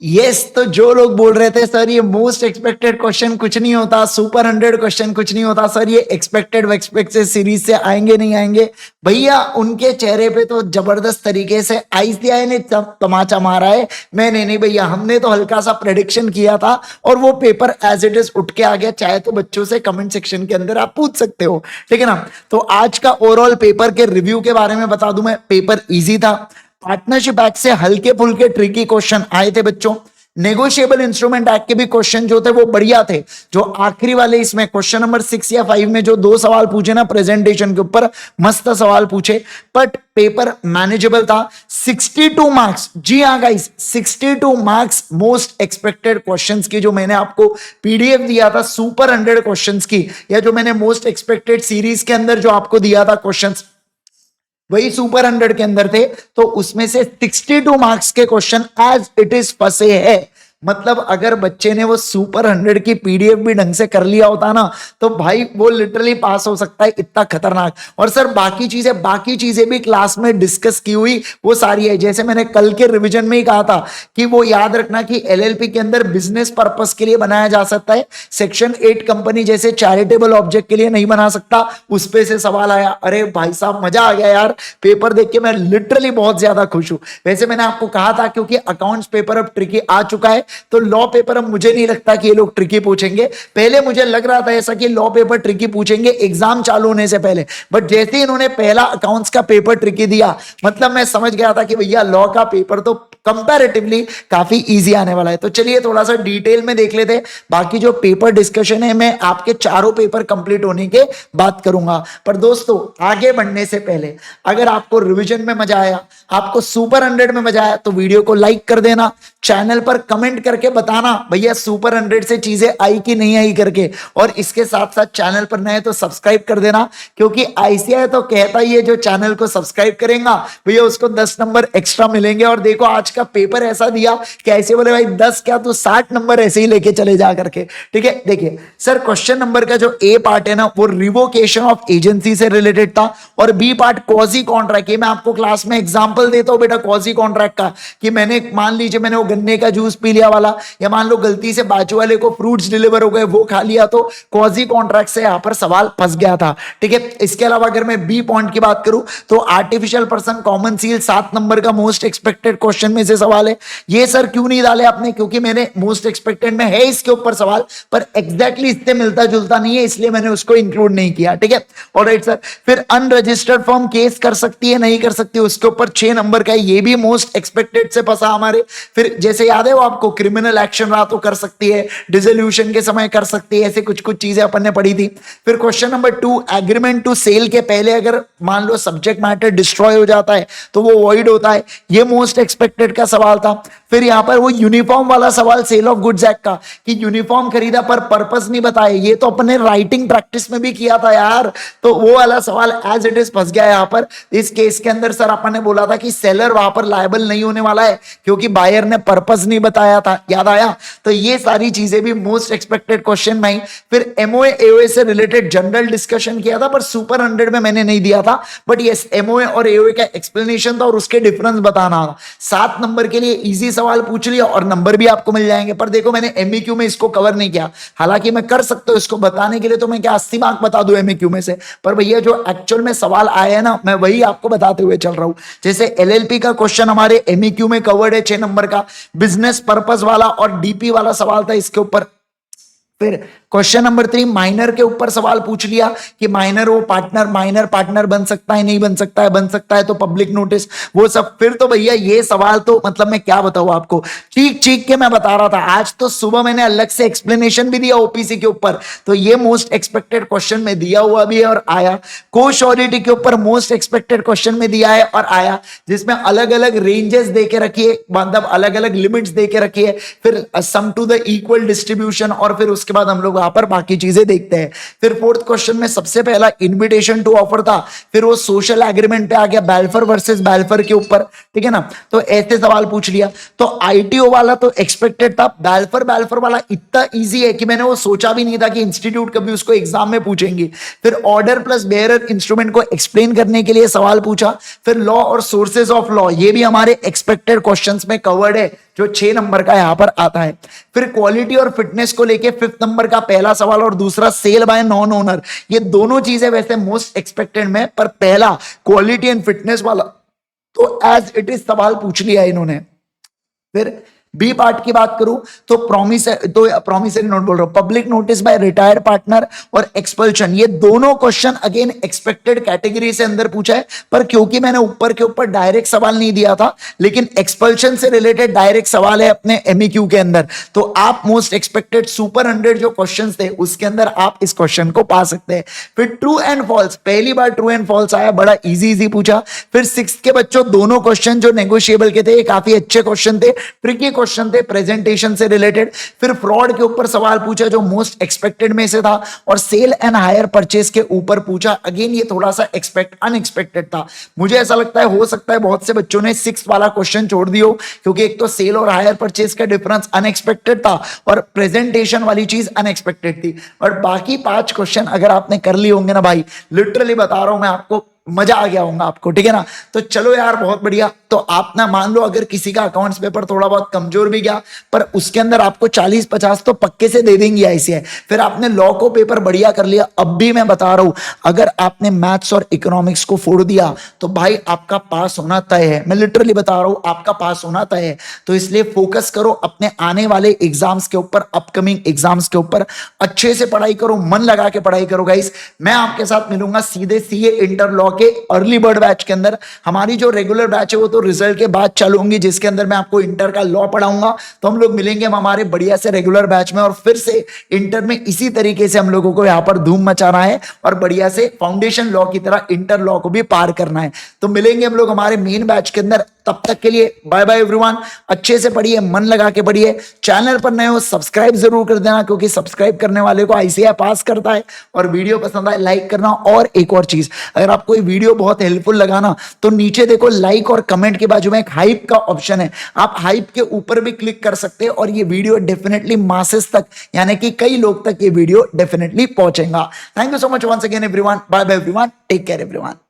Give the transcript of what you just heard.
Yes तो जो लोग बोल रहे थे सर ये मोस्ट एक्सपेक्टेड क्वेश्चन कुछ नहीं होता, सुपर 100 क्वेश्चन कुछ नहीं होता सर, ये एक्सपेक्टेड वेक्सपेक्टेड सीरीज से आएंगे नहीं आएंगे, भैया उनके चेहरे पे तो जबरदस्त तरीके से आईसीआई ने तमाचा मारा है। मैंने नहीं भैया, हमने तो हल्का सा प्रेडिक्शन किया था और वो पेपर एज इट इज उठ के आ गया। चाहे तो बच्चों से कमेंट सेक्शन के अंदर आप पूछ सकते हो, ठीक है ना। तो आज का ओवरऑल पेपर के रिव्यू के बारे में बता दूं मैं। पेपर इजी था, पार्टनरशिप एक्ट से हल्के फुल्के ट्रिकी क्वेश्चन आए थे बच्चों। नेगोशिएबल इंस्ट्रूमेंट एक्ट के भी क्वेश्चन जो थे वो बढ़िया थे। जो आखिरी वाले इसमें क्वेश्चन नंबर 6 या 5 में जो 2 सवाल पूछे ना प्रेजेंटेशन के ऊपर, मस्त सवाल पूछे, बट पेपर मैनेजेबल था। 62 मार्क्स, जी हाँ guys 62 marks most expected questions की जो मैंने आपको पीडीएफ दिया था सुपर 100 क्वेश्चंस की, या जो मैंने मोस्ट एक्सपेक्टेड सीरीज के अंदर जो आपको दिया था क्वेश्चंस, वही सुपर 100 के अंदर थे। तो उसमें से 62 मार्क्स के क्वेश्चन एज इट इज फंसे हैं। मतलब अगर बच्चे ने वो सुपर 100 की पीडीएफ भी ढंग से कर लिया होता ना तो भाई वो लिटरली पास हो सकता है, इतना खतरनाक। और सर बाकी चीजें भी क्लास में डिस्कस की हुई वो सारी है। जैसे मैंने कल के रिवीजन में ही कहा था कि वो याद रखना कि एलएलपी के अंदर बिजनेस पर्पस के लिए बनाया जा सकता है, सेक्शन 8 कंपनी जैसे चैरिटेबल ऑब्जेक्ट के लिए नहीं बना सकता। उस पे से सवाल आया, अरे भाई साहब मजा आ गया यार, पेपर देख के मैं लिटरली बहुत ज्यादा खुश हूं। वैसे मैंने आपको कहा था क्योंकि अकाउंट्स पेपर अब ट्रिकी आ चुका है तो लॉ पेपर अब मुझे नहीं लगता कि ये लोग ट्रिकी पूछेंगे। पहले मुझे लग रहा था ऐसा कि लॉ पेपर ट्रिकी पूछेंगे एग्जाम चालू होने से पहले, बट जैसे ही इन्होंने पहला अकाउंट्स का पेपर ट्रिकी दिया, मतलब मैं समझ गया था कि भैया लॉ का पेपर तो कंपैरेटिवली काफी इजी आने वाला है। तो चलिए थोड़ा सा डिटेल में देख लेते हैं। बाकी जो पेपर डिस्कशन है मैं आपके चारों पेपर कंप्लीट होने के बात करूंगा। पर दोस्तों आगे बढ़ने से पहले अगर आपको रिवीजन में मजा आया, आपको सुपर 100 में मजा आया तो वीडियो को लाइक कर देना, चैनल पर कमेंट करके बताना भैया सुपर 100 से चीजें आई कि नहीं आई करके, और इसके साथ साथ चैनल पर नए तो सब्सक्राइब कर देना, क्योंकि आईसीआई तो कहता ही है जो चैनल को सब्सक्राइब करेगा भैया उसको 10 नंबर एक्स्ट्रा मिलेंगे। और देखो आज का पेपर ऐसा दिया कि ऐसे बोले भाई 10 क्या तो 60 नंबर ऐसे ही लेके चले जा करके, ठीक है। देखिए सर क्वेश्चन नंबर का जो ए पार्ट है ना वो रिवोकेशन ऑफ एजेंसी से रिलेटेड था, और बी पार्ट क्वाजी कॉन्ट्रैक्ट। मैं आपको क्लास में एग्जांपल देता हूं बेटा क्वाजी कॉन्ट्रैक्ट का, कि मैंने मान लीजिए मैंने वो गन्ने का जूस पी लिया वाला, या मान लो गलती से बाजू वाले को फ्रूट्स डिलीवर हो गए वो खा लिया, तो क्वाजी कॉन्ट्रैक्ट से यहां पर सवाल फंस गया था, ठीक है। इसके अलावा अगर मैं बी पॉइंट की बात करूं तो artificial person common seal 7 number का मोस्ट एक्सपेक्टेड क्वेश्चन में से सवाल है। ये सर क्यों नहीं डाले आपने, क्योंकि मैंने मोस्ट एक्सपेक्टेड में है इसके ऊपर सवाल, पर एग्जैक्टली इससे मिलता जुलता नहीं है इसलिए मैंने उसको इंक्लूड नहीं किया, ठीक है। ऑलराइट सर, फिर अनरजिस्टर्ड फर्म केस कर सकती है नहीं कर सकती उसके ऊपर 6 नंबर का है, ये भी मोस्ट एक्सपेक्टेड से फंसा हमारे। फिर जैसे याद है वो आपको क्रिमिनल एक्शन रहा तो कर सकती है, डिसोल्यूशन के समय कर सकती है, ऐसे कुछ कुछ चीजें अपन ने पढ़ी थी। फिर question number 2 agreement to sell के पहले अगर मान लो सब्जेक्ट मैटर डिस्ट्रॉय हो जाता है तो वो वॉइड होता है, ये मोस्ट एक्सपेक्टेड का सवाल था। फिर यहां पर वो यूनिफॉर्म वाला सवाल सेल ऑफ गुड्स एक्ट का, कि यूनिफॉर्म खरीदा पर पर्पस नहीं बताए, ये तो अपने राइटिंग प्रैक्टिस में भी किया था यार, तो वो वाला सवाल एज इट इज फंस गया यहां पर। इस केस के अंदर सर अपन ने बोला था कि सेलर वहां पर लायबल नहीं होने वाला है क्योंकि बायर ने पर्पस नहीं बताया था, याद आया। तो ये सारी चीजें भी मोस्ट एक्सपेक्टेड क्वेश्चन में। फिर एमओए एओए से रिलेटेड जनरल डिस्कशन किया था पर सुपर 100 में मैंने नहीं दिया था, बट यस एमओए और एओए का एक्सप्लेनेशन था और उसके डिफरेंस बताना था। 7 नंबर के लिए इजी सवाल पूछ लिया और नंबर भी आपको मिल जाएंगे, पर देखो मैंने एमईक्यू में इसको कवर नहीं किया, हालांकि मैं कर सकता हूं इसको बताने के लिए, तो मैं क्या 80 मार्क बता दूं एमईक्यू में से, पर भैया जो एक्चुअल में सवाल आया है ना मैं वही आपको बताते हुए चल रहा हूं। जैसे एलएलपी का क्वेश्चन हमारे एमईक्यू में कवर्ड है 6 नंबर का, बिजनेस पर्पस वाला और डीपी वाला सवाल था इसके ऊपर। फिर क्वेश्चन नंबर 3 माइनर के ऊपर सवाल पूछ लिया कि माइनर वो पार्टनर माइनर पार्टनर बन सकता है नहीं बन सकता है, बन सकता है तो पब्लिक नोटिस वो सब। फिर तो भैया ये सवाल तो मतलब मैं क्या बताऊं आपको, चीख चीख के मैं बता रहा था। आज तो सुबह मैंने अलग से एक्सप्लेनेशन भी दिया ओपीसी के ऊपर, तो ये मोस्ट एक्सपेक्टेड क्वेश्चन में दिया हुआ भी है और आया। कोश्योरिटी के ऊपर मोस्ट एक्सपेक्टेड क्वेश्चन में दिया है और आया, जिसमें अलग अलग रेंजेस दे के रखिए, मतलब अलग अलग लिमिट्स दे के रखिए, फिर सम टू द इक्वल डिस्ट्रीब्यूशन, और फिर उसके बाद हम लोग वहां पर बाकी चीजें देखते हैं। फिर फोर्थ क्वेश्चन में सबसे पहला इनविटेशन टू ऑफर था, फिर वो सोशल एग्रीमेंट पे आ गया बैल्फर वर्सेस बैल्फर के ऊपर, ठीक है ना। तो ऐसे सवाल पूछ लिया। तो आईटीओ वाला तो एक्सपेक्टेड था, बैल्फर वाला इतना इजी है कि मैंने वो सोचा भी नहीं था कि इंस्टीट्यूट कभी उसको एग्जाम में पूछेंगे। फिर ऑर्डर प्लस बेयरर इंस्ट्रूमेंट को एक्सप्लेन करने के लिए सवाल पूछा। फिर लॉ और सोर्सेज ऑफ लॉ, ये भी हमारे एक्सपेक्टेड क्वेश्चंस में कवर्ड है, जो 6 नंबर का यहां पर आता है। फिर क्वालिटी और फिटनेस को लेके 5th नंबर का पहला सवाल और दूसरा सेल बाय नॉन ओनर, ये दोनों चीजें वैसे मोस्ट एक्सपेक्टेड में, पर पहला क्वालिटी एंड फिटनेस वाला तो एज इट इज सवाल पूछ लिया इन्होंने। फिर बी पार्ट की बात करूं तो प्रॉमिसरी नोट बोल रहा हूं, public notice bye retired partner और एक्सपल्शन, ये दोनों क्वेश्चन अगेन एक्सपेक्टेड कैटेगरी से अंदर पूछा है, पर क्योंकि मैंने ऊपर के ऊपर डायरेक्ट सवाल नहीं दिया था, लेकिन एक्सपल्शन से रिलेटेड डायरेक्ट सवाल है अपने एमईक्यू के अंदर, तो आप मोस्ट एक्सपेक्टेड सुपर 100 जो क्वेश्चन थे उसके अंदर आप इस क्वेश्चन को पा सकते हैं। फिर ट्रू एंड फॉल्स, पहली बार ट्रू एंड फॉल्स आया, बड़ा इजी पूछा। फिर 6th के बच्चों दोनों क्वेश्चन जो नेगोशिएबल के थे, ये काफी अच्छे क्वेश्चन थे, ट्रिकी क्वेश्चन थे प्रेजेंटेशन से रिलेटेड। फिर फ्रॉड के ऊपर सवाल पूछा जो मोस्ट एक्सपेक्टेड में से था, और सेल एंड हायर परचेज के ऊपर पूछा, अगेन ये थोड़ा सा अनएक्सपेक्टेड था। मुझे ऐसा लगता है हो सकता है बहुत से बच्चों ने 6th वाला क्वेश्चन छोड़ दियो, क्योंकि एक तो सेल और हायर परचेज का डिफरेंस अनएक्सपेक्टेड था और प्रेजेंटेशन वाली चीज अनएक्सपेक्टेड थी। और बाकी 5 क्वेश्चन अगर आपने कर लिए होंगे ना भाई, लिटरली बता रहा हूं मैं आपको, मजा आ गया होगा आपको, ठीक है ना। तो चलो यार बहुत बढ़िया। तो आप ना मान लो अगर किसी का अकाउंट्स पेपर थोड़ा बहुत कमजोर भी गया, पर उसके अंदर आपको 40-50 तो पक्के से दे देंगे ICAI। फिर आपने लॉ को पेपर बढ़िया कर लिया। अब भी मैं बता रहा हूं, अगर आपने मैथ्स और इकोनॉमिक्स को फोड़ दिया तो भाई आपका पास होना तय है। मैं लिटरली बता रहा हूं, आपका पास होना तय है। तो इसलिए फोकस करो अपने आने वाले एग्जाम्स के ऊपर, अपकमिंग एग्जाम्स के ऊपर, अच्छे से पढ़ाई करो, मन लगा के पढ़ाई करो गाइस। मैं आपके साथ मिलूंगा सीधे CA इंटर लॉ के अर्ली बर्ड बैच के अंदर। हमारी जो रेगुलर बैच है वो तो रिजल्ट के बाद चालू होंगी, जिसके अंदर मैं आपको इंटर का लॉ पढ़ाऊंगा। तो हम लोग मिलेंगे हम हमारे बढ़िया से रेगुलर बैच में, और फिर से इंटर में इसी तरीके से हम लोगों को यहाँ पर धूम मचाना है और बढ़िया से फाउंडेशन लॉ की तरह इंटर लॉ को भी पार करना है। तो मिलेंगे हम लोग हमारे मेन बैच के अंदर। तब तक के लिए बाय बाय एवरीवन। अच्छे से पढ़िए, मन लगा के पढ़िए। चैनल पर नए हो सब्सक्राइब जरूर कर देना, क्योंकि सब्सक्राइब करने वाले को ICAI पास करता है। और वीडियो पसंद आए लाइक करना। और एक और चीज, अगर आपको ये वीडियो बहुत हेल्पफुल लगा ना, तो नीचे देखो लाइक और कमेंट के बाजू में एक हाइप का ऑप्शन है, आप हाइप के ऊपर भी क्लिक कर सकते हैं, और ये वीडियो डेफिनेटली मासेस तक, यानी कि कई लोग तक ये वीडियो डेफिनेटली पहुंचेगा। Thank you so much once again everyone. Bye bye everyone, take care everyone.